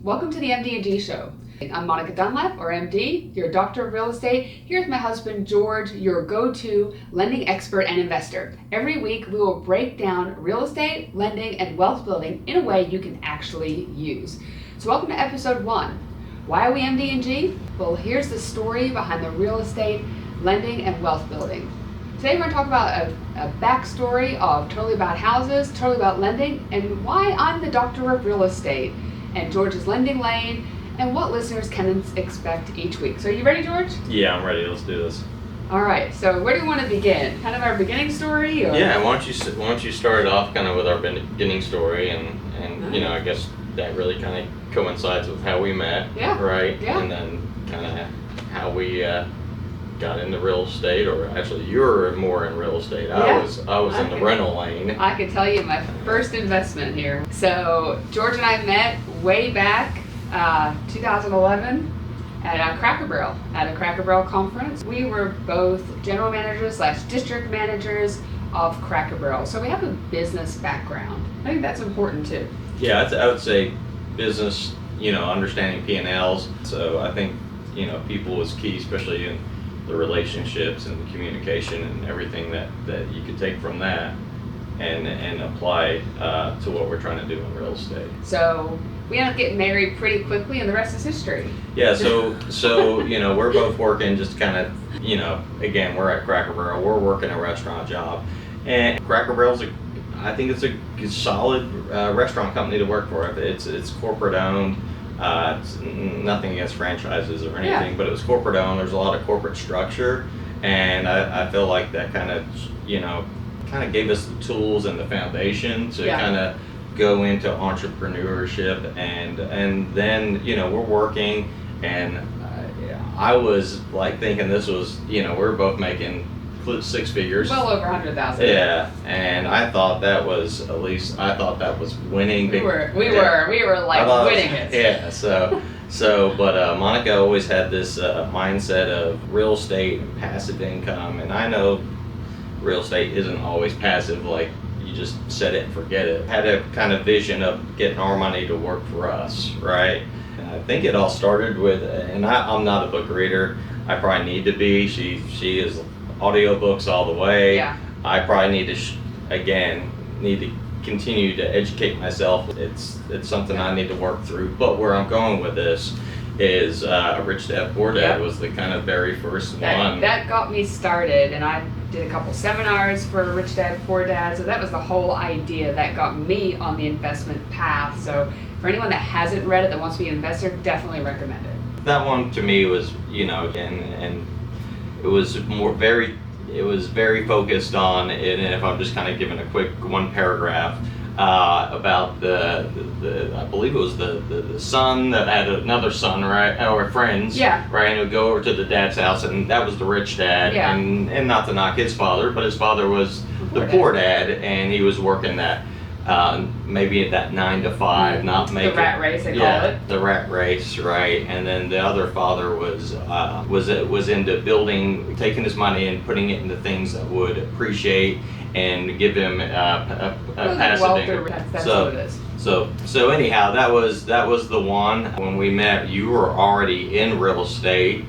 Welcome to the MDG Show. I'm Monica Dunlap, or MD, your doctor of real estate, here with my husband George, your go-to lending expert and investor. Every week we will break down real estate, lending, and wealth building in a way you can actually use. So welcome to episode 1. Why are we MD&G? Well, here's the story behind the real estate, lending, and wealth building. Today we're going to talk about a backstory of Totally About Houses, Totally About Lending, and why I'm the doctor of real estate, and George's lending lane, and what listeners can expect each week. So are you ready, George? Yeah, I'm ready. Let's do this. All right. So where do you want to begin? Kind of our beginning story? Or? Yeah. Why don't you start it off kind of with our beginning story, and you know, I guess that really kind of coincides with how we met. Yeah. Right. Yeah. And then kind of how we got into real estate, or actually you were more in real estate. I was in the rental lane. I can tell you my first investment here. So George and I met way back 2011 at a Cracker Barrel conference. We were both general managers / district managers of Cracker Barrel. So we have a business background. I think that's important too. Yeah, I would say business, understanding P&Ls. So I think, people was key, especially in the relationships and the communication and everything that you could take from that and apply to what we're trying to do in real estate. So we ended up getting married pretty quickly, and the rest is history. Yeah, so we're both working just kind of, again, we're at Cracker Barrel, we're working a restaurant job, and Cracker Barrel's I think it's a solid restaurant company to work for. It's corporate owned. It's nothing against franchises or anything, but it was corporate owned. There's a lot of corporate structure, and I feel like that kind of gave us the tools and the foundation to kind of go into entrepreneurship, and then we're working, and I was like thinking this was we're both making 6 figures, well over 100,000. Yeah, and I thought that was winning. We were like winning it. Yeah, but Monica always had this mindset of real estate and passive income, and I know real estate isn't always passive, like you just set it and forget it. Had a kind of vision of getting our money to work for us, right? And I think it all started with, and I'm not a book reader. I probably need to be. She is audiobooks all the way. Yeah. I probably need to continue to educate myself. It's something I need to work through. But where I'm going with this is Rich Dad Poor Dad was the kind of very first one. That got me started, and I did a couple seminars for Rich Dad Poor Dad. So that was the whole idea that got me on the investment path. So for anyone that hasn't read it that wants to be an investor, definitely recommend it. That one to me was, and it was very focused on it, and if I'm just kind of giving a quick one paragraph about the I believe it was the son that had another son, right, or friends, right, and would go over to the dad's house, and that was the rich dad, and not to knock his father, but his father was the poor dad, and he was working that maybe at that 9 to 5, not making the rat race, they call it. The rat race, right? And then the other father was into building, taking his money and putting it into things that would appreciate and give him a passive income. That's what it is. So anyhow, that was the one. When we met, you were already in real estate.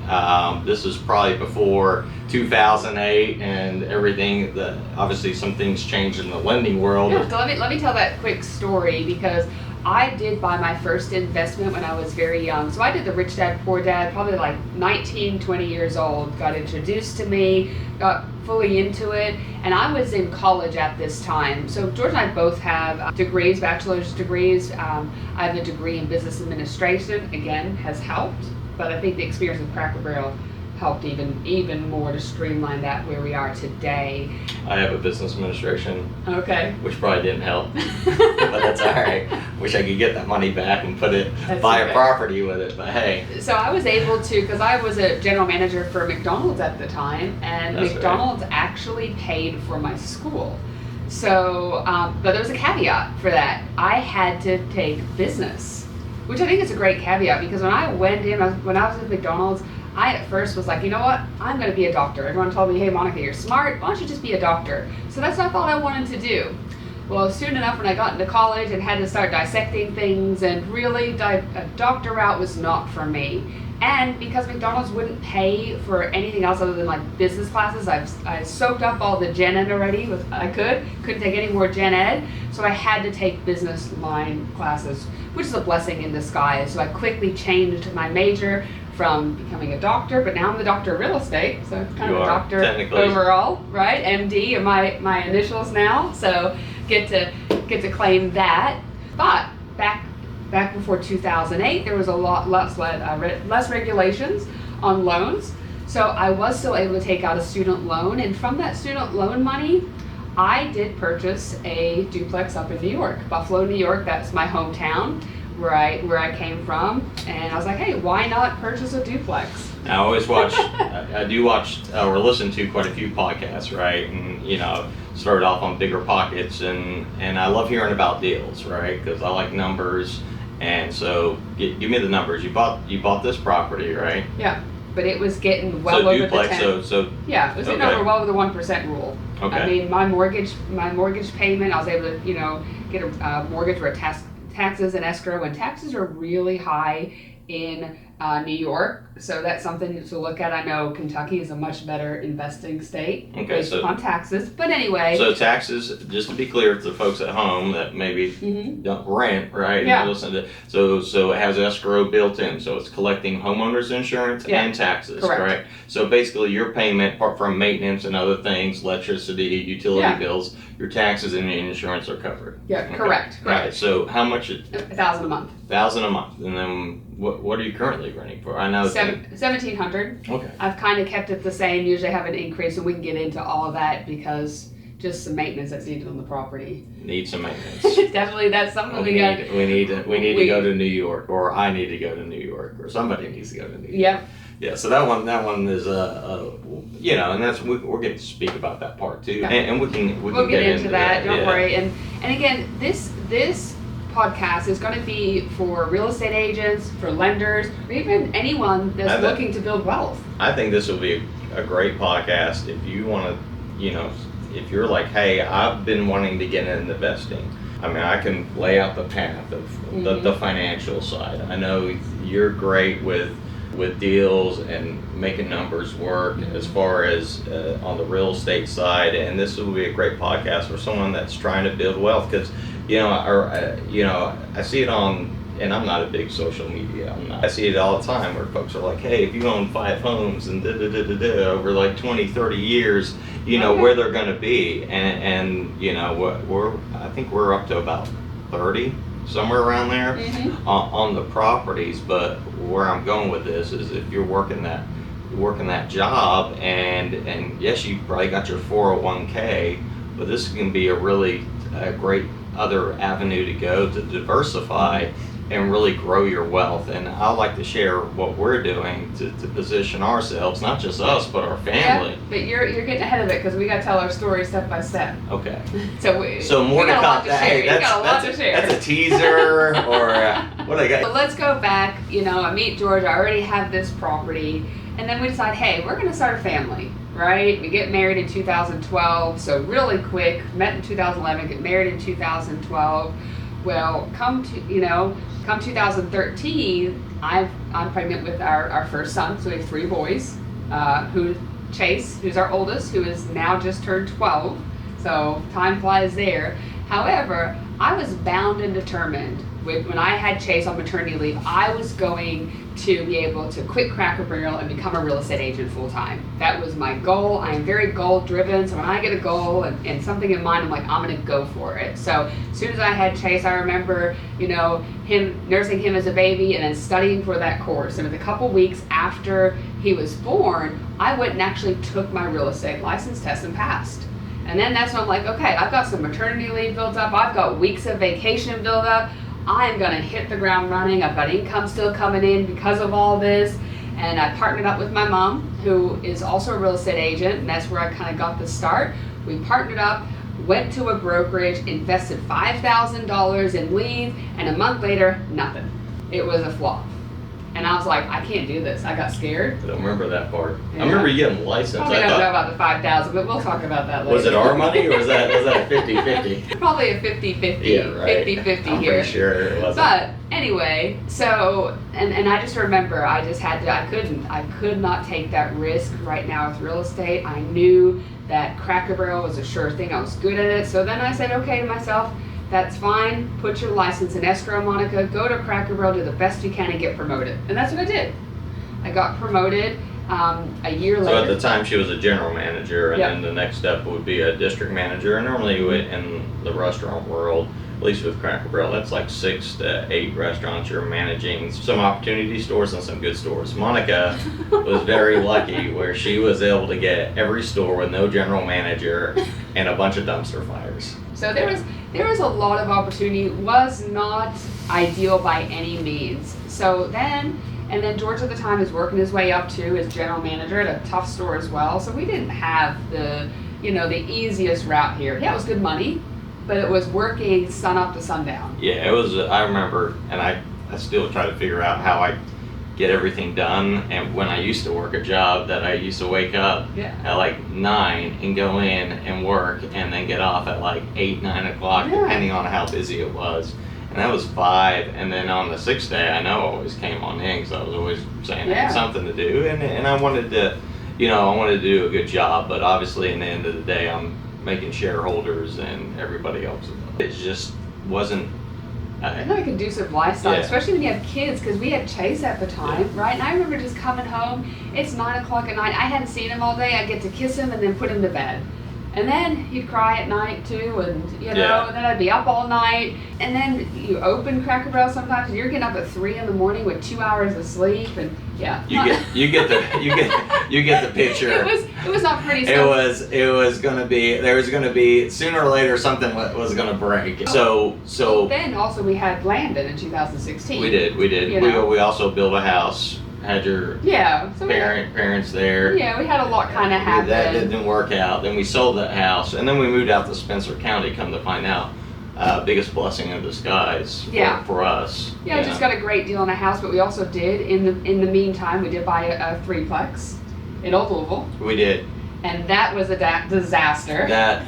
This was probably before 2008 and everything. Obviously some things changed in the lending world. Yeah, so let me tell that quick story, because I did buy my first investment when I was very young. So I did the Rich Dad Poor Dad, probably like 19, 20 years old. Got introduced to me, got fully into it, and I was in college at this time. So George and I both have degrees, bachelor's degrees. I have a degree in business administration, again, has helped, but I think the experience with Cracker Barrel helped even more to streamline that where we are today. I have a business administration, which probably didn't help, but that's all right. Wish I could get that money back and buy a property with it, but hey. So I was able to, because I was a general manager for McDonald's at the time, and McDonald's actually paid for my school. So, but there was a caveat for that. I had to take business, which I think is a great caveat, because when I went in, when I was at McDonald's, I at first was like, you know what, I'm going to be a doctor. Everyone told me, hey Monica, you're smart, why don't you just be a doctor? So that's what I thought I wanted to do. Well, soon enough when I got into college and had to start dissecting things, and really a doctor route was not for me. And because McDonald's wouldn't pay for anything else other than like business classes, I soaked up all the gen ed already. Couldn't take any more gen ed, so I had to take business line classes, which is a blessing in disguise. So I quickly changed my major from becoming a doctor, but now I'm the doctor of real estate, so it's kind of a doctor overall, right? MD are my initials now, so get to claim that. But back before 2008, there was a lot less regulations on loans, so I was still able to take out a student loan, and from that student loan money, I did purchase a duplex up in New York, Buffalo, New York. That's my hometown, where I came from, and I was like, hey, why not purchase a duplex? I always watch, I do watch or listen to quite a few podcasts, right? And started off on Bigger Pockets, and I love hearing about deals, right? Because I like numbers. And so, give me the numbers. You bought this property, right? Yeah, but it was getting well over duplex, the 10. So yeah, it was getting over well over the 1% rule. Okay. I mean, my mortgage payment, I was able to get a mortgage where taxes and escrow, and taxes are really high in New York, so that's something to look at. I know Kentucky is a much better investing state based upon taxes, but anyway. So taxes, just to be clear to the folks at home that maybe don't rent, right? Yeah. So it has escrow built in, so it's collecting homeowners insurance and taxes, correct? So basically your payment, apart from maintenance and other things, electricity, utility bills, your taxes and your insurance are covered. Yeah, okay. Correct. Right. So how much? $1,000 a month. $1,000 a month, and then what are you currently renting for? I know $1,700. Okay. I've kind of kept it the same. Usually have an increase, and we can get into all of that because just some maintenance that's needed on the property. Need some maintenance. Definitely, that's something we got. We need to go to New York, or I need to go to New York, or somebody needs to go to New York. Yep. Yeah. So that one is and that's we're going to speak about that part too, and we'll get into that. Don't worry. And again, this podcast is going to be for real estate agents, for lenders, or even anyone that's looking to build wealth. I think this will be a great podcast if you want to, if you're like, hey, I've been wanting to get into investing. I mean, I can lay out the path of the financial side. I know you're great with deals and making numbers work as far as on the real estate side, and this will be a great podcast for someone that's trying to build wealth, because I see it on, and I'm not a big social media, I see it all the time where folks are like, hey, if you own 5 homes and over like 20, 30 years, where they're going to be, and I think we're up to about 30, somewhere around there on the properties. But where I'm going with this is, if you're working that job, and yes, you probably got your 401k, but this can be a really great other avenue to go to diversify and really grow your wealth. And I like to share what we're doing to position ourselves, not just us, but our family. Yeah, but you're getting ahead of it, because we got to tell our story step by step. Okay. So more to come. Hey, that's a teaser, or what I got. So let's go back. I meet George. I already have this property, and then we decide, hey, we're going to start a family. Right? We get married in 2012, so really quick. Met in 2011, get married in 2012. Well, come 2013, I'm pregnant with our first son, so we have 3 boys. Chase, who's our oldest, who is now just turned 12, so time flies there. However, I was bound and determined when I had Chase on maternity leave, I was going to be able to quit Cracker Barrel and become a real estate agent full time. That was my goal. I am very goal driven, so when I get a goal and something in mind, I'm like, I'm gonna go for it. So as soon as I had Chase, I remember, nursing him as a baby and then studying for that course. And a couple weeks after he was born, I went and actually took my real estate license test and passed. And then that's when I'm like, okay, I've got some maternity leave built up, I've got weeks of vacation built up, I'm gonna hit the ground running. I've got income still coming in because of all this. And I partnered up with my mom, who is also a real estate agent, and that's where I kind of got the start. We partnered up, went to a brokerage, invested $5,000 in leads, and a month later, nothing. It was a flop. And I was like, I can't do this. I got scared. I don't remember that part. Yeah. I remember you getting licensed. Probably don't know about the 5,000, but we'll talk about that later. Was it our money or was that a 50-50? Probably a 50-50. Yeah, right. 50-50 I'm here. pretty sure it wasn't. But anyway, so and I just remember I just had to. I could not take that risk right now with real estate. I knew that Cracker Barrel was a sure thing. I was good at it. So then I said, okay to myself, that's fine. Put your license in escrow, Monica. Go to Cracker Barrel, do the best you can, and get promoted. And that's what I did. I got promoted a year later. So at the time, she was a general manager, and Yep. then the next step would be a district manager. And normally, in the restaurant world, at least with Cracker Barrel, that's like 6 to 8 restaurants you're managing. Some opportunity stores and some good stores. Monica was very lucky where she was able to get every store with no general manager and a bunch of dumpster fires. So there was a lot of opportunity. Was not ideal by any means. So then George at the time is working his way up to as general manager at a tough store as well. So we didn't have the easiest route here. Yeah, it was good money, but it was working sun up to sundown. Yeah, it was. I remember, and I still try to figure out how I get everything done. And when I used to work a job that I used to wake up at like 9 and go in and work and then get off at like 8, 9 o'clock, depending on how busy it was. And that was 5. And then on the 6th day, I know I always came on in because I was always saying I had something to do. And I wanted to, I wanted to do a good job. But obviously, in the end of the day, I'm making shareholders and everybody else. It just wasn't. Not a conducive lifestyle, especially when you have kids, because we had Chase at the time, right? And I remember just coming home, it's 9 o'clock at night, I hadn't seen him all day, I'd get to kiss him and then put him to bed. And then he'd cry at night too, and and then I'd be up all night. And then you open Cracker Barrel sometimes, and you're getting up at 3 in the morning with 2 hours of sleep, and you get the picture. It was not pretty. It was gonna be, there was gonna be sooner or later something was gonna break. So then also we had Landon in 2016. We did. We also built a house. Had your parents there. Yeah, we had a lot kind of happen. That didn't work out. Then we sold that house, and then we moved out to Spencer County. Come to find out, biggest blessing in disguise for us. Yeah, I just got a great deal on a house, but we also did in the meantime we did buy a 3-plex in Old Louisville. We did, and that was a disaster. That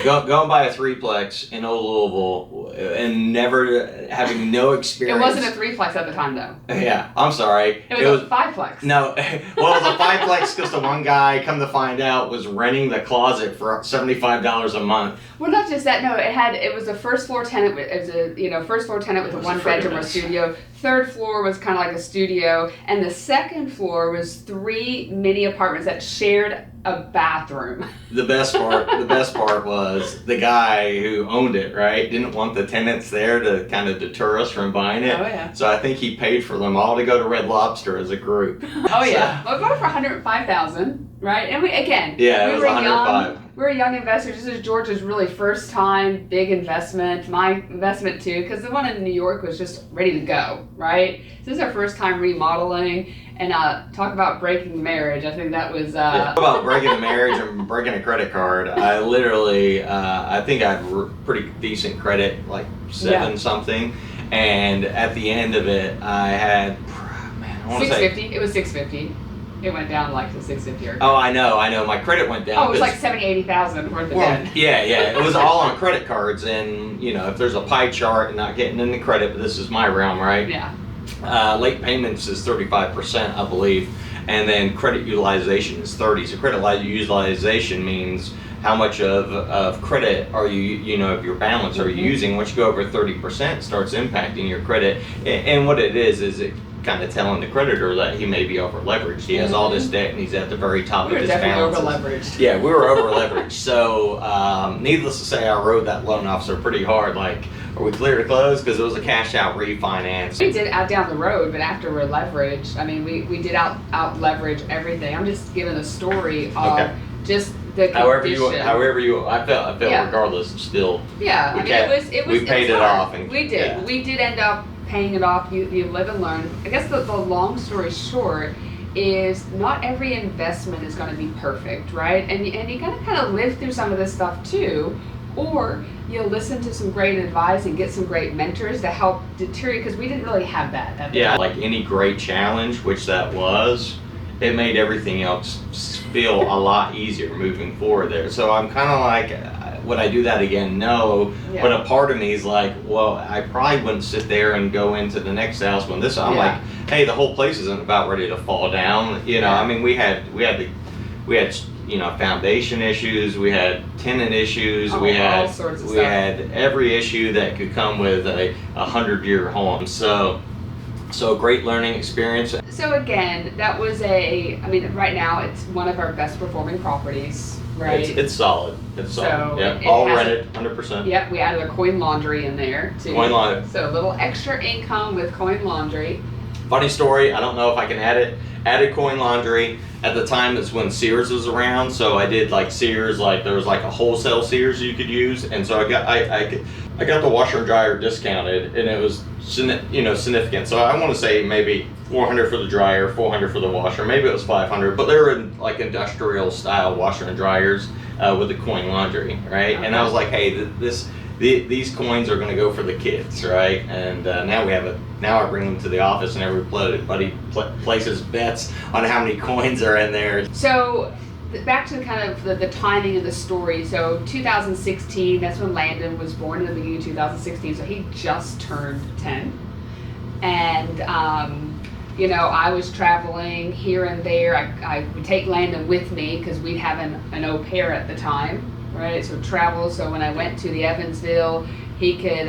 go and buy a 3-plex in Old Louisville and never having no experience. It wasn't a 3-plex at the time though. Yeah, I'm sorry. It was a 5-plex. No, well, it was a 5-plex because the one guy, come to find out, was renting the closet for $75 a month. Well, not just that. No, it was a first floor tenant. It was a first floor tenant with a 1-bedroom or studio. 3rd floor was kind of like a studio, and the 2nd floor was 3 mini apartments that shared a bathroom. The best part was the guy who owned it, right, didn't want the tenants there to kind of deter us from buying it. Oh, yeah. So I think he paid for them all to go to Red Lobster as a group. Oh, yeah. Well, we bought it for $105,000, right? And we was $105,000. We were young investors. This is George's really first time big investment, my investment too, because the one in New York was just ready to go, right? This is our first time remodeling, and talk about breaking marriage. I think that was... Talk about breaking a marriage and breaking a credit card. I literally, I think I had pretty decent credit, like 7 something, and at the end of it, I had, I want to say... 650. It was 650. It went down like to 650. Oh, I know. My credit went down. Oh, it was like 70,000-80,000 worth of debt. Yeah. It was all on credit cards, and if there's a pie chart and not getting into credit, but this is my realm, right? Yeah. Late payments is 35%, I believe, and then credit utilization is 30%. So credit utilization means how much of credit are you, of your balance are you using. Once you go over 30%, it starts impacting your credit, and what it is it kind of telling the creditor that he may be over leveraged. He has all this debt and he's at the very top of his balance. We were definitely over leveraged. Yeah, we were over leveraged. So needless to say, I rode that loan officer pretty hard. Like, are we clear to close? Because it was a cash out refinance. We did out down the road, but after we're leveraged, I mean, we did out leverage everything. I'm just giving a story of just the condition. However you, I felt regardless, still. Yeah, we paid it off. And, we did. Yeah. We did end up paying it off. You live and learn. I guess the long story short is not every investment is going to be perfect, right? And you got to kind of live through some of this stuff too, or you'll listen to some great advice and get some great mentors to help deter you, because we didn't really have that at the time. Like any great challenge, which that was, it made everything else feel a lot easier moving forward there. So I'm kind of like, would I do that again? No. Yeah. But a part of me is like, well, I probably wouldn't sit there and go into the next house when this. I'm like, hey, the whole place isn't about ready to fall down. You know, I mean, we had foundation issues, we had tenant issues, we had all sorts of stuff. Had every issue that could come with a 100-year home. So great learning experience. So again, that was right now it's one of our best performing properties, right? It's solid. It's solid. So yeah, all rented, 100%. Yep, we added a coin laundry in there too. Coin laundry. So a little extra income with coin laundry. Funny story, I don't know if I can add it. Added coin laundry. At the time, it's when Sears was around, so I did like Sears, like there was like a wholesale Sears you could use, and so I got the washer and dryer discounted, and it was significant. So I want to say maybe $400 for the dryer, $400 for the washer, maybe it was $500, but they were in like industrial style washer and dryers with the coin laundry, right? Okay. And I was like, hey, these coins are going to go for the kids, right? And now I bring them to the office, and everybody places bets on how many coins are in there. So back to kind of the timing of the story. So 2016, that's when Landon was born, in the beginning of 2016. So he just turned 10, and I was traveling here and there. I would take Landon with me because we'd have an au pair at the time. Right, so travel. So when I went to the Evansville, he could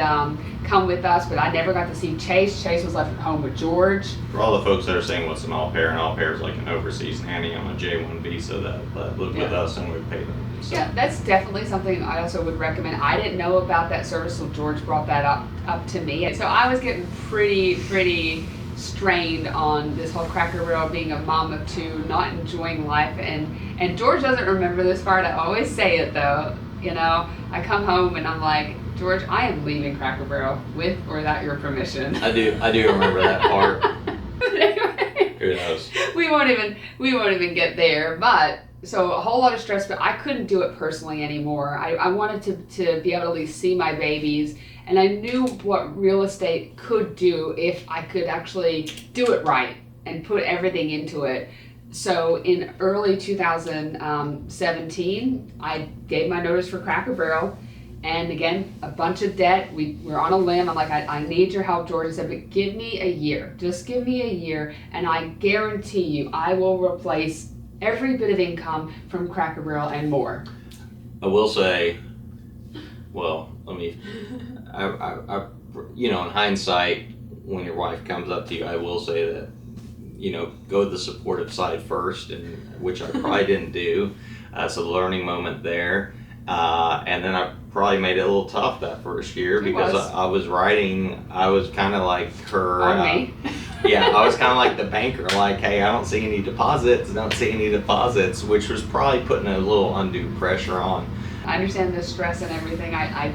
come with us, but I never got to see Chase. Chase was left at home with George. For all the folks that are saying what's an au pair, is like an overseas nanny on a J1 visa that lived with us and we paid them. So. Yeah, that's definitely something I also would recommend. I didn't know about that service, so George brought that up to me. So I was getting pretty strained on this whole Cracker Barrel, being a mom of two, not enjoying life, and George doesn't remember this part. I always say it though. I come home and I'm like, George, I am leaving Cracker Barrel with or without your permission. I do remember that part. Anyway, who knows? We won't even get there. But so a whole lot of stress, but I couldn't do it personally anymore. I wanted to be able to at least see my babies. And I knew what real estate could do if I could actually do it right and put everything into it. So in early 2017, I gave my notice for Cracker Barrel. And again, a bunch of debt. We were on a limb. I'm like, I need your help, George. I said, but give me a year. Just give me a year, and I guarantee you I will replace every bit of income from Cracker Barrel and more. I will say, in hindsight, when your wife comes up to you, I will say that, go the supportive side first, and which I probably didn't do. So the learning moment there. And then I probably made it a little tough that first year because I was kind of like her. On me. Yeah, I was kind of like the banker, like, hey, I don't see any deposits, which was probably putting a little undue pressure on. I understand the stress and everything. I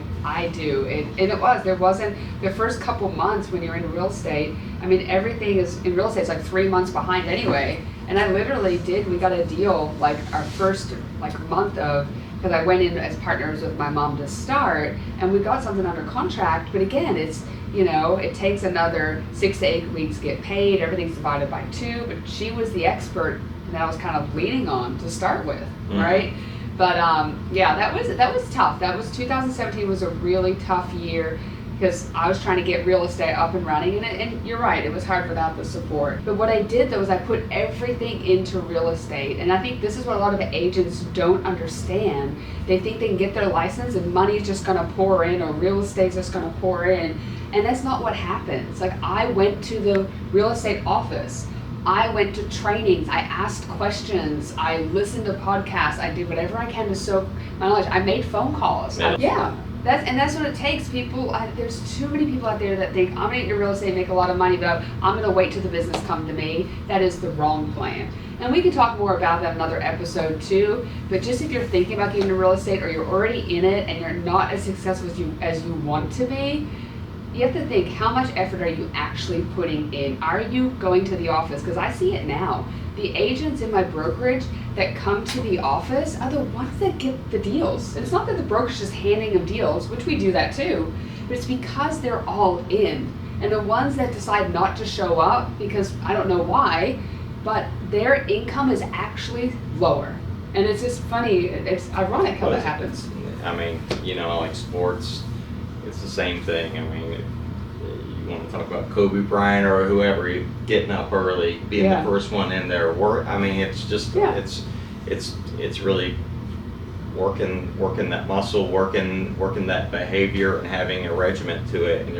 do. There wasn't the first couple months when you're in real estate. I mean, everything is in real estate. It's like 3 months behind anyway. And I literally we got a deal like our first month of, because I went in as partners with my mom to start, and we got something under contract. But again, it's, it takes another 6 to 8 weeks to get paid. Everything's divided by 2, but she was the expert that I was kind of leaning on to start with, right? But that was tough. 2017 was a really tough year because I was trying to get real estate up and running, and you're right, it was hard without the support. But what I did though is I put everything into real estate, and I think this is what a lot of agents don't understand. They think they can get their license and money's just going to pour in, or real estate's just going to pour in, and that's not what happens. Like, I went to the real estate office. I went to trainings, I asked questions, I listened to podcasts, I did whatever I can to soak my knowledge. I made phone calls. That's what it takes. There's too many people out there that think, I'm going to get into real estate and make a lot of money, but I'm going to wait till the business come to me. That is the wrong plan. And we can talk more about that in another episode too, but just if you're thinking about getting into real estate, or you're already in it and you're not as successful as you want to be, you have to think, how much effort are you actually putting in? Are you going to the office? Because I see it now. The agents in my brokerage that come to the office are the ones that get the deals. And it's not that the brokerage is handing them deals, which we do that too, but it's because they're all in. And the ones that decide not to show up, because I don't know why, but their income is actually lower. And it's just funny, it's ironic how that happens. I mean, like sports, it's the same thing. I mean, you want to talk about Kobe Bryant or whoever, getting up early, being the first one in there. I mean, it's just it's really working that muscle, working that behavior, and having a regiment to it, and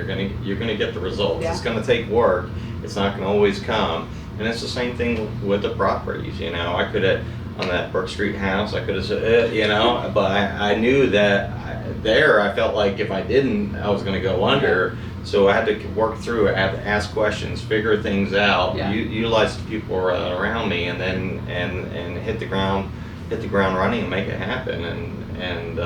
you're gonna get the results. Yeah. It's gonna take work. It's not gonna always come, and it's the same thing with the properties. I could have on that Brook Street house. I could have said, but I knew that I felt like if I didn't, I was gonna go under. So I had to work through it. I had to ask questions, figure things out, utilize the people around me, and then and hit the ground running and make it happen. And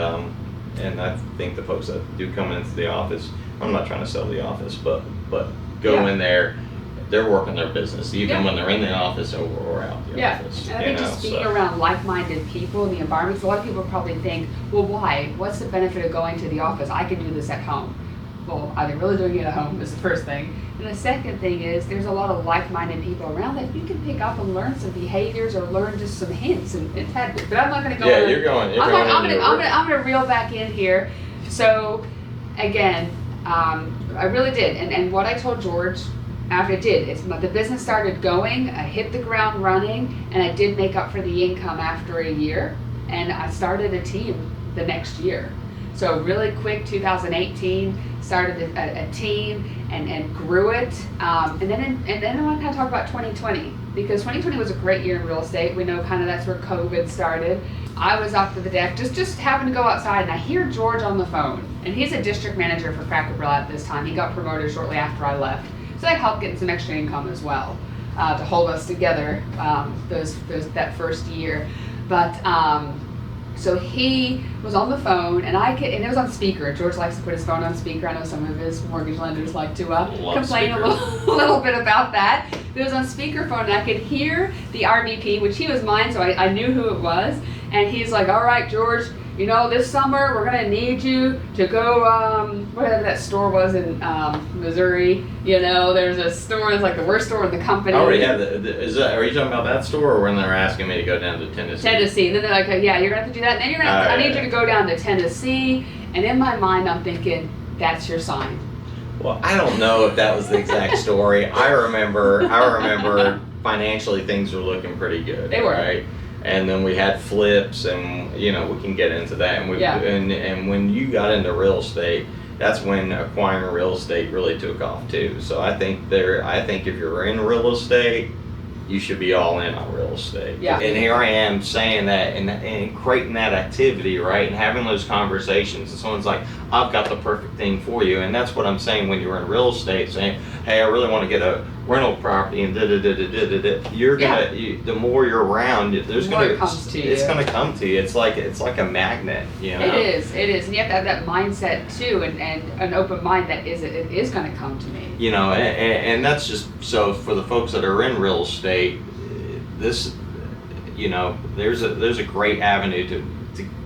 I think the folks that do come into the office, I'm not trying to sell the office, but go in there, they're working their business even when they're in the office or out the office. And I think just being around like-minded people in the environments, a lot of people probably think, well, why? What's the benefit of going to the office? I can do this at home. Well, are they really doing it at home is the first thing. And the second thing is there's a lot of like-minded people around that you can pick up and learn some behaviors or learn just some hints and tactics. But I'm not going to go. Yeah, you're going. I'm going to reel back in here. So, again, I really did. And what I told George after it did, the business started going. I hit the ground running, and I did make up for the income after a year. And I started a team the next year. So really quick, 2018, started a team and grew it. And then I want to kind of talk about 2020, because 2020 was a great year in real estate. We know kind of that's where COVID started. I was up to the deck, just happened to go outside, and I hear George on the phone. And he's a district manager for Cracker Barrel at this time. He got promoted shortly after I left. So that helped getting some extra income as well to hold us together that first year. But so he was on the phone, and it was on speaker. George likes to put his phone on speaker. I know some of his mortgage lenders like to complain a little bit about that. It was on speakerphone, and I could hear the RVP, which he was mine, so I knew who it was. And he's like, "All right, George, this summer we're gonna need you to go whatever that store was in Missouri. There's a store. It's like the worst store in the company." Oh yeah, are you talking about that store, or when they're asking me to go down to Tennessee? Tennessee. And then they're like, "Yeah, you're gonna have to do that. And then you're gonna. I need you to go down to Tennessee." And in my mind, I'm thinking, "That's your sign." Well, I don't know if that was the exact story. I remember financially things were looking pretty good. They were. Right? And then we had flips, and we can get into that. And when you got into real estate, that's when acquiring real estate really took off too. So I think if you're in real estate, you should be all in on real estate. Yeah. And here I am saying that and creating that activity, right? And having those conversations. And someone's like, "I've got the perfect thing for you." And that's what I'm saying when you're in real estate, saying, "Hey, I really want to get a rental property," and you're gonna. The more you're around, it's gonna come to you. It's like a magnet, It is, and you have to have that mindset too, and an open mind that it is going to come to me. And that's just so for the folks that are in real estate. This, there's a great avenue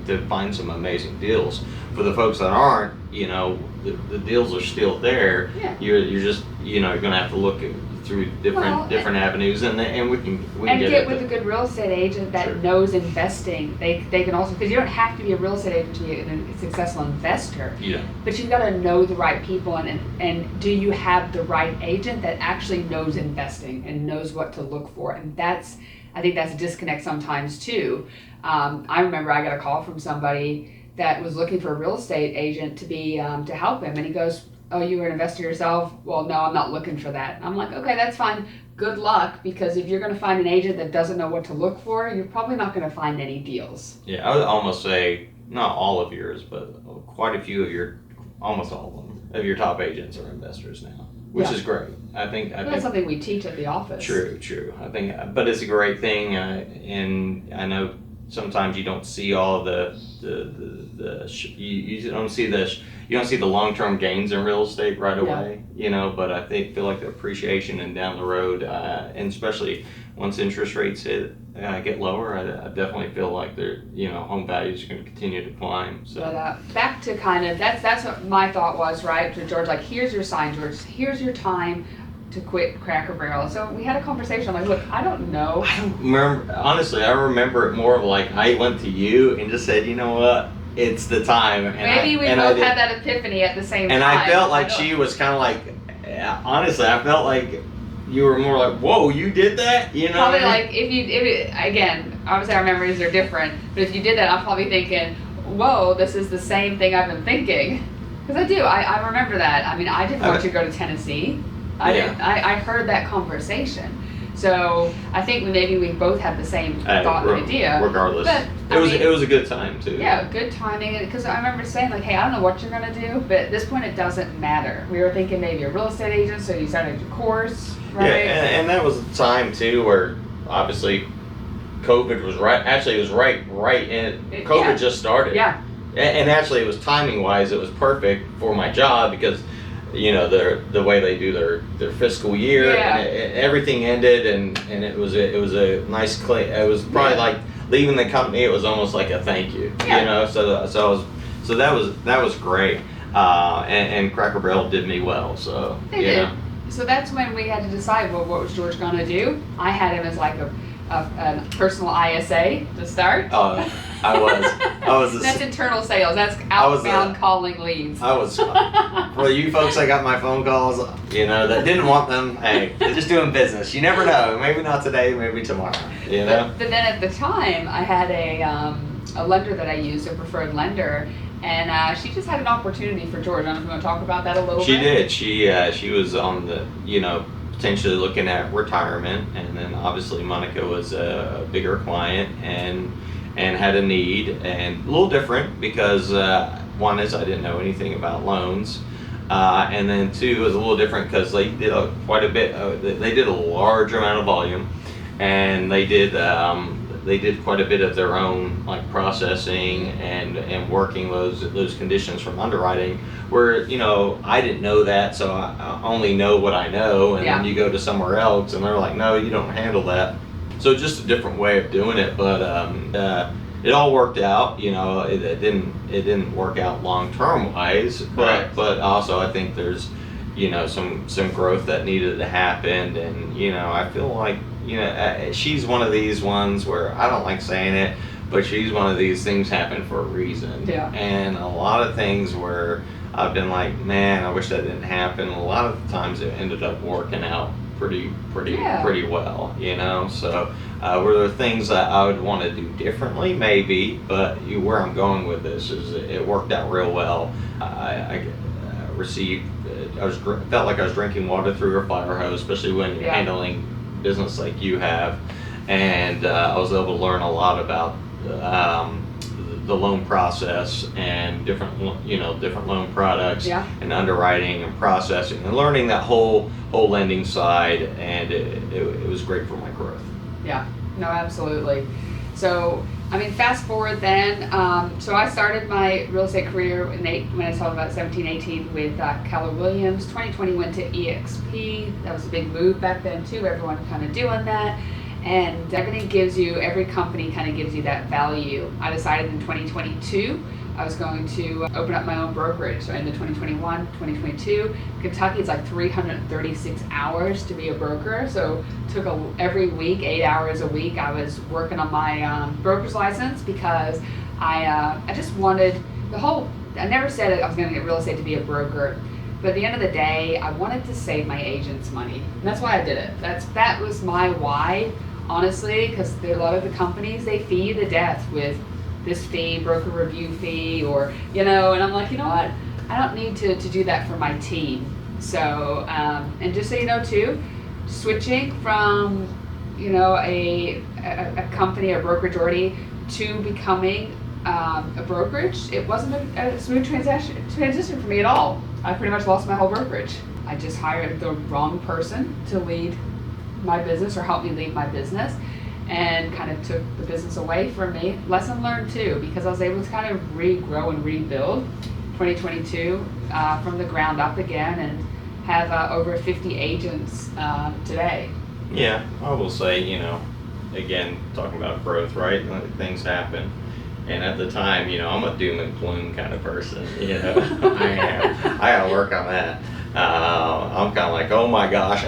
to find some amazing deals. For the folks that aren't, the deals are still there. Yeah. You're just you're gonna have to look through different avenues, and we can get with a good real estate agent that knows investing. They can also, because you don't have to be a real estate agent to be a successful investor. Yeah. But you've got to know the right people, and do you have the right agent that actually knows investing and knows what to look for? And I think that's a disconnect sometimes too. I remember I got a call from somebody that was looking for a real estate agent to help him, and he goes, "Oh, you were an investor yourself?" "Well, no, I'm not looking for that." I'm like, "Okay, that's fine. Good luck, because if you're going to find an agent that doesn't know what to look for, you're probably not going to find any deals." Yeah, I would almost say not all of yours, but quite a few almost all of your top agents are investors now, which is great. I think that's something we teach at the office. True. I think, but it's a great thing, and I know sometimes you don't see all you don't see the long-term gains in real estate right away, but I feel like the appreciation and down the road, and especially once interest rates get lower, I definitely feel like home values are going to continue to climb. So But back to that's what my thought was, right? To George, like, here's your sign, George. Here's your time to quit Cracker Barrel. So we had a conversation. I'm like, look, I don't know. I don't remember, honestly. I remember it more of like I went to you and just said, you know what, it's the time. And maybe we both had that epiphany at the same time. And I felt like she was kind of like, honestly, I felt like you were more like, whoa, you did that? You know? Probably like, again, obviously our memories are different, but if you did that, I'm probably thinking, whoa, this is the same thing I've been thinking. Because I do, I remember that. I mean, I didn't want you to go to Tennessee. I heard that conversation. So I think maybe we both had the same thought and idea. Regardless, but, it was a good time too. Yeah, good timing. Because I remember saying like, hey, I don't know what you're gonna do, but at this point it doesn't matter. We were thinking maybe a real estate agent, so you started your course, right? Yeah, and that was a time too where obviously COVID was right. Actually, it was right in COVID just started. Yeah. And actually, it was timing wise, it was perfect for my job because, the way they do their fiscal year, and everything ended, and it was a nice clean. It was probably like leaving the company. It was almost like a thank you, So that was great, and Cracker Barrel did me well. So they did. So that's when we had to decide, well, what was George gonna do? I had him as like a personal ISA to start. Oh, I was. That's internal sales. That's outbound calling leads. I was. For you folks that got my phone calls, that didn't want them. Hey, they're just doing business. You never know. Maybe not today. Maybe tomorrow. But then at the time, I had a lender that I used, a preferred lender, and she just had an opportunity for George. I don't know if you want to talk about that a little bit. She did. She was on the potentially looking at retirement, and then obviously Monica was a bigger client and had a need, and a little different because one is I didn't know anything about loans, and then two, it was a little different because they did quite a bit. They did a large amount of volume, and they did quite a bit of their own like processing and working those conditions from underwriting. Where I didn't know that, so I only know what I know, and then you go to somewhere else, and they're like, no, you don't handle that. So just a different way of doing it, but it all worked out. It didn't work out long term wise, but also I think there's some growth that needed to happen, and I feel like she's one of these ones where I don't like saying it, but she's one of these things happen for a reason. Yeah. And a lot of things where I've been like, man, I wish that didn't happen. A lot of the times it ended up working out pretty well, So were there things that I would want to do differently? Maybe, but where I'm going with this is it worked out real well. I felt like I was drinking water through a fire hose, especially when you're handling business like you have, and I was able to learn a lot about the loan process and different loan products and underwriting and processing and learning that whole lending side, and it was great for my growth. Yeah, no, absolutely. So I mean, fast forward then, so I started my real estate career when I was about 17, 18 with Keller Williams. 2020 went to EXP. That was a big move back then too, everyone kind of doing that. And every company kind of gives you that value. I decided in 2022, I was going to open up my own brokerage. So into 2021, 2022, Kentucky, it's like 336 hours to be a broker. So took every week, 8 hours a week, I was working on my broker's license because I just wanted I never said I was going to get real estate to be a broker. But at the end of the day, I wanted to save my agents money. And that's why I did it. That was my why, honestly, because a lot of the companies, they fee the death with this fee, broker review fee, or, and I'm like, you know what? I don't need to do that for my team. So, and just so you know too, switching from, a company, a brokerage already, to becoming a brokerage, it wasn't a smooth transition for me at all. I pretty much lost my whole brokerage. I just hired the wrong person to lead my business or help me lead my business. and kind of took the business away from me. Lesson learned too, because I was able to kind of regrow and rebuild 2022 from the ground up again, and have over 50 agents today. Yeah, I will say, again, talking about growth, right? Things happen. And at the time, I'm a doom and gloom kind of person. I am. I gotta work on that. I'm kind of like, oh my gosh.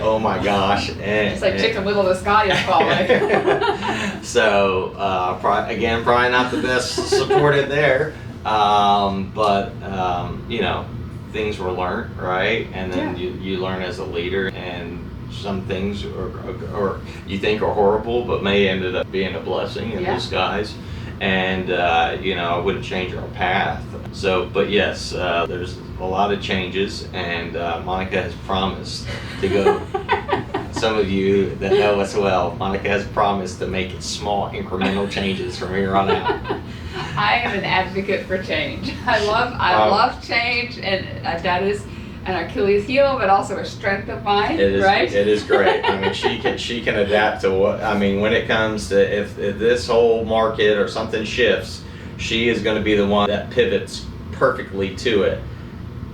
And, it's like Chicken Little, the sky is falling. So, probably not the best supported there. But things were learned, right? And then you learn as a leader, and some things or you think are horrible, but may ended up being a blessing in disguise. And I wouldn't change our path. So, but yes, there's a lot of changes, and Monica has promised to go. Some of you that know us well, Monica has promised to make small incremental changes from here on out. I am an advocate for change. I love change, and that is an Achilles heel, but also a strength of mine. Right? It is great. I mean, she can adapt to when it comes to if this whole market or something shifts, she is going to be the one that pivots perfectly to it.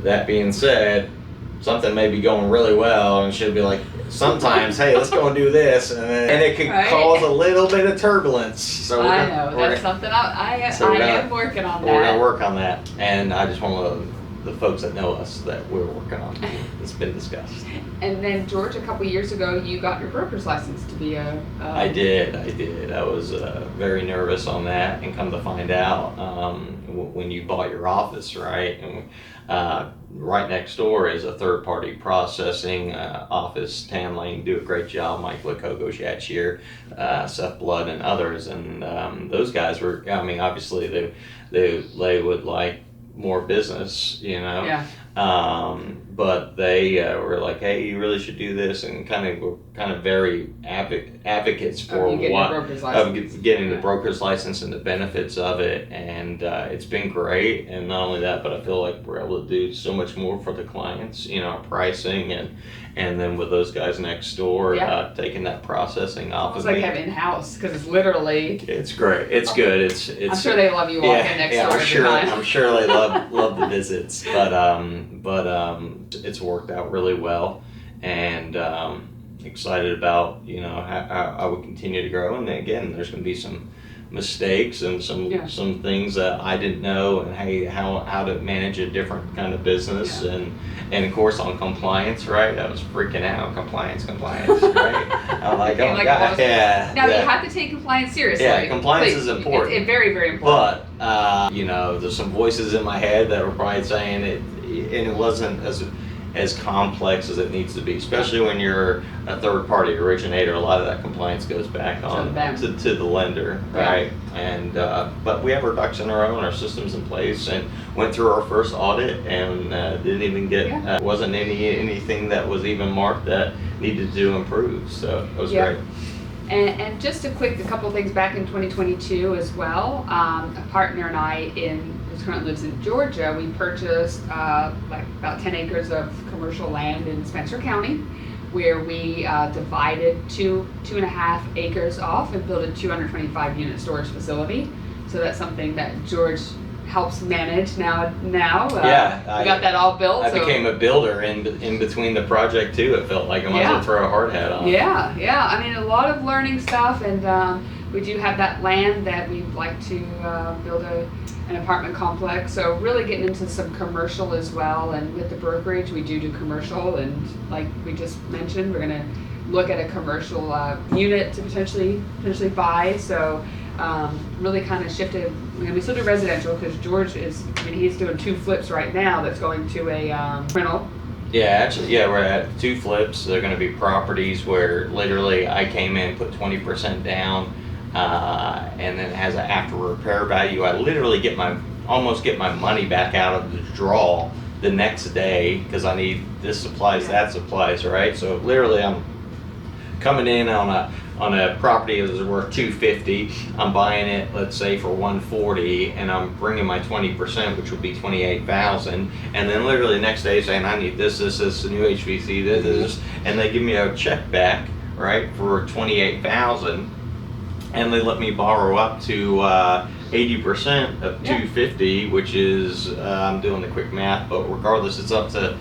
That being said, something may be going really well, and she'll be like, sometimes, hey, let's go and do this, and it could cause a little bit of turbulence. So that's something I am working on that. We're going to work on that, and I just want the folks that know us that we're working on. It's been discussed. And then, George, a couple years ago, you got your broker's license to be a... I did. I was very nervous on that, and come to find out, when you bought your office, right? And right next door is a third-party processing office. Tam Lane do a great job. Mike Lakogo, Shatchier, Seth Blood, and others. And those guys were, obviously they would like more business, but they were like, hey, you really should do this, and were very advocates for getting the broker's license and the benefits of it. And it's been great. And not only that, but I feel like we're able to do so much more for the clients, pricing, and then with those guys next door, taking that processing off of me. It's like having in-house, because it's literally... It's great. It's good. It's. I'm sure they love you walking next door. I'm sure they love the visits, but it's worked out really well, and excited about how I would continue to grow. And then again, there's going to be some mistakes and some things that I didn't know, and how to manage a different kind of business, and of course on compliance, right? I was freaking out. Compliance, right? I'm like, oh my god, Now you have to take compliance seriously. Yeah, compliance is important. It's very, very important. But there's some voices in my head that were probably saying it, and it wasn't as complex as it needs to be, especially when you're a third-party originator. A lot of that compliance goes back on to the lender, right? And but we have our ducks in a row and our systems in place, and went through our first audit, and didn't even get wasn't anything that was even marked that needed to improve. So it was great. And just a couple of things back in 2022 as well. A partner and I who currently lives in Georgia, we purchased about 10 acres of commercial land in Spencer County, where we divided 2.5 acres off and built a 225 unit storage facility. So that's something that George helps manage now. We got that all built. I became a builder in between the project too. It felt like I might as well throw a hard hat on. Yeah. A lot of learning stuff, and we do have that land that we'd like to build an apartment complex. So really getting into some commercial as well. And with the brokerage, we do commercial, and like we just mentioned, we're gonna look at a commercial unit to potentially buy. So really kind of shifted. We still do residential because George he's doing 2 flips right now that's going to a rental. We're at 2 flips. They're going to be properties where literally I came in, put 20% down, and then it has an after repair value. I literally almost get my money back out of the draw the next day because I need this supplies, that supplies, right? So literally I'm coming in on a property that is worth $250, I'm buying it, let's say, for $140, and I'm bringing my 20%, which would be $28,000, and then literally the next day saying, I need this, new HVC, this, and they give me a check back, right, for $28,000, and they let me borrow up to 80% of 250, which is I'm doing the quick math, but regardless, it's up to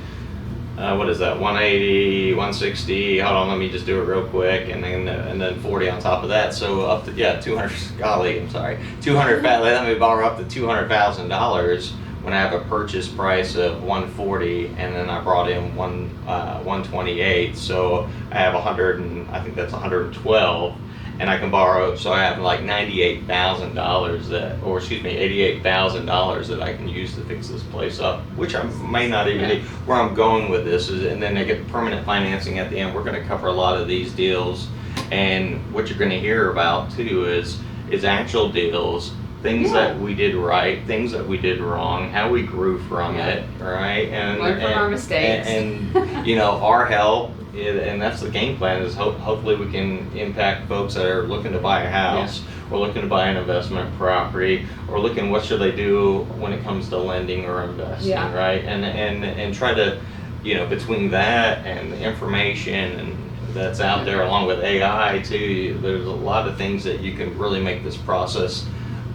what is that, 180, 160. Hold on, let me just do it real quick, and then 40 on top of that. So up to 200. Golly, I'm sorry, 200. They let me borrow up to $200,000 when I have a purchase price of 140, and then I brought in 128. So I have 100, and I think that's 112. And I can borrow, so I have like $98,000 $88,000 that I can use to fix this place up, which I may not even be. Where I'm going with this is, and then I get permanent financing at the end. We're going to cover a lot of these deals, and what you're going to hear about too is actual deals, things that we did right, things that we did wrong, how we grew from it, right? And learn from our mistakes. And our help. And that's the game plan, is hopefully we can impact folks that are looking to buy a house or looking to buy an investment property or looking what should they do when it comes to lending or investing, right? And try to, between that and the information and that's out there along with AI too, there's a lot of things that you can really make this process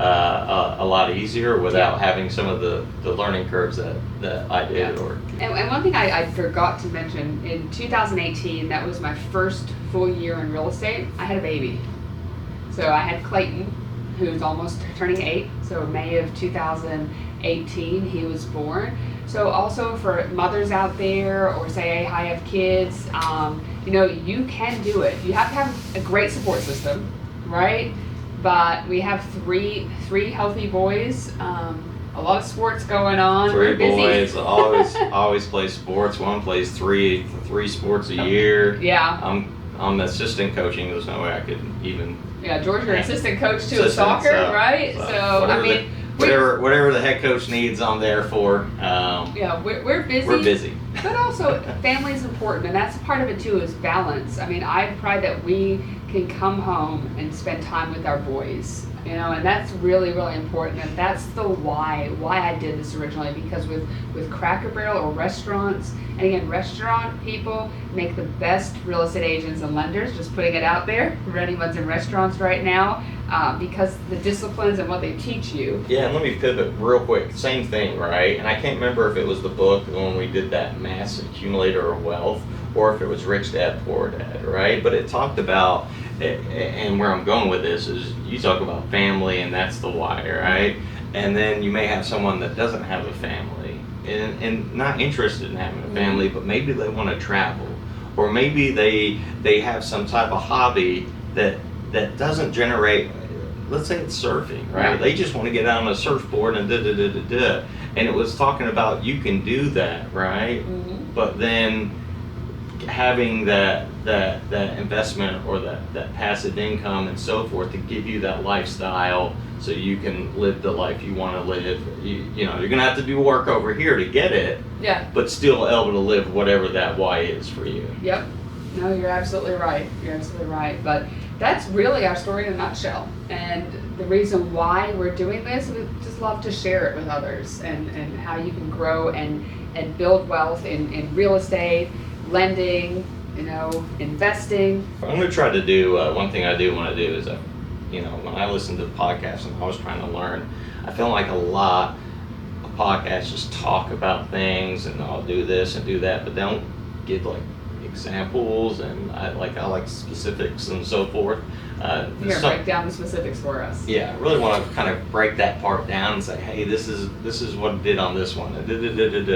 a lot easier without having some of the learning curves that I did. And one thing I forgot to mention, in 2018, that was my first full year in real estate, I had a baby. So I had Clayton, who's almost turning 8, so May of 2018 he was born. So also for mothers out there, or say, hey, I have kids, you can do it. You have to have a great support system, right? But we have three healthy boys. A lot of sports going on. Three boys always play sports. One plays three sports a year. Yeah. I'm assistant coaching. There's no way I could even. Yeah, George, you're assistant coach too of soccer, right? So whatever the head coach needs, I'm there for. We're busy. We're busy. But also, family's important, and that's part of it too, is balance. I mean, I have pride that we can come home and spend time with our boys, and that's really, really important. And that's the why I did this originally, because with Cracker Barrel or restaurants, and again, restaurant people make the best real estate agents and lenders, just putting it out there for anyone's in restaurants right now, because the disciplines and what they teach you. Yeah, and let me pivot real quick. Same thing, right? And I can't remember if it was the book when we did that mass accumulator of wealth, or if it was Rich Dad Poor Dad, right? But it talked about, and where I'm going with this is, you talk about family, and that's the why, right? And then you may have someone that doesn't have a family and not interested in having a family, but maybe they want to travel, or maybe they have some type of hobby that doesn't generate. Let's say it's surfing, right? They just want to get out on a surfboard and and it was talking about you can do that, right? But then having that investment or that passive income and so forth to give you that lifestyle, so you can live the life you want to live. You're gonna have to do work over here to get it. Yeah. But still able to live whatever that why is for you. Yep. No, you're absolutely right. But that's really our story in a nutshell. And the reason why we're doing this, we just love to share it with others, and how you can grow and build wealth in real estate, lending, investing. I'm going to try to do, one thing I do want to do is, when I listen to podcasts and I was trying to learn, I feel like a lot of podcasts just talk about things and I'll do this and do that, but they don't give like examples, and I like specifics and so forth. Break down the specifics for us. Yeah, I really want to kind of break that part down and say, hey, this is what it did on this one, and they're going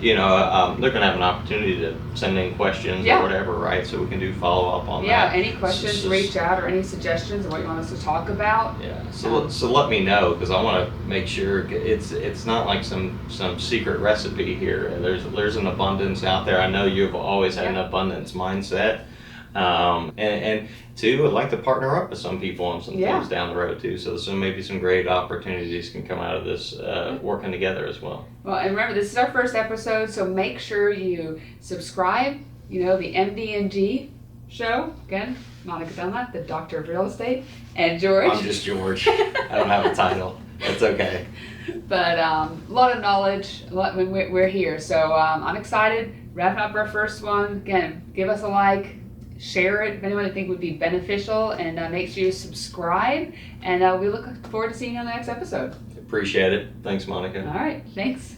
to have an opportunity to send in questions or whatever, right? So we can do follow up on that. Yeah, any questions, reach out, or any suggestions of what you want us to talk about. Yeah, so let me know, because I want to make sure it's not like some secret recipe here. There's an abundance out there. I know you've always had an abundance mindset. And two, I'd like to partner up with some people on some things down the road too. So maybe some great opportunities can come out of this working together as well. Well, and remember, this is our first episode, so make sure you subscribe. The MDG Show, again, Monica Dunlap, the Doctor of Real Estate, and George. I'm just George. I don't have a title. It's okay. But a lot of knowledge. We're here, so I'm excited. Wrapping up our first one. Again, give us a like. share it if anyone you think would be beneficial, and make sure you subscribe. And we look forward to seeing you on the next episode. Appreciate it. Thanks, Monica. All right. Thanks.